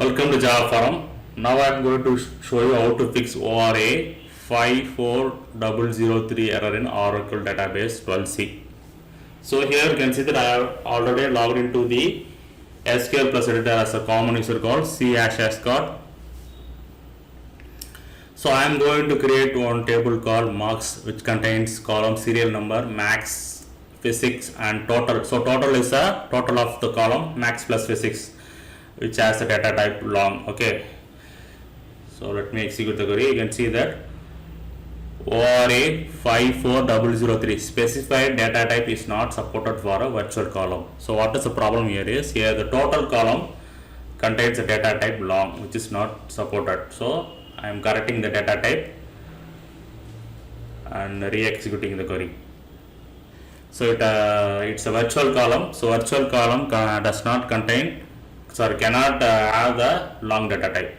Welcome to Java Forum. Now I am going to show you how to fix ORA-54003 error in Oracle database 12c. So here you can see that I have already logged into the SQL plus editor as a common user called c#ascot. So I am going to create one table called marks, which contains column serial number, max, physics and total. So total is a total of the column max plus physics, which has the data type long. Okay, so let me execute the query. You can see that ORA-54003 specified data type is not supported for a virtual column. So what is the problem here is, here the total column contains a data type long, which is not supported. So I am correcting the data type and re-executing the query. So it's a virtual column. So virtual column does not contain, cannot have the long data type.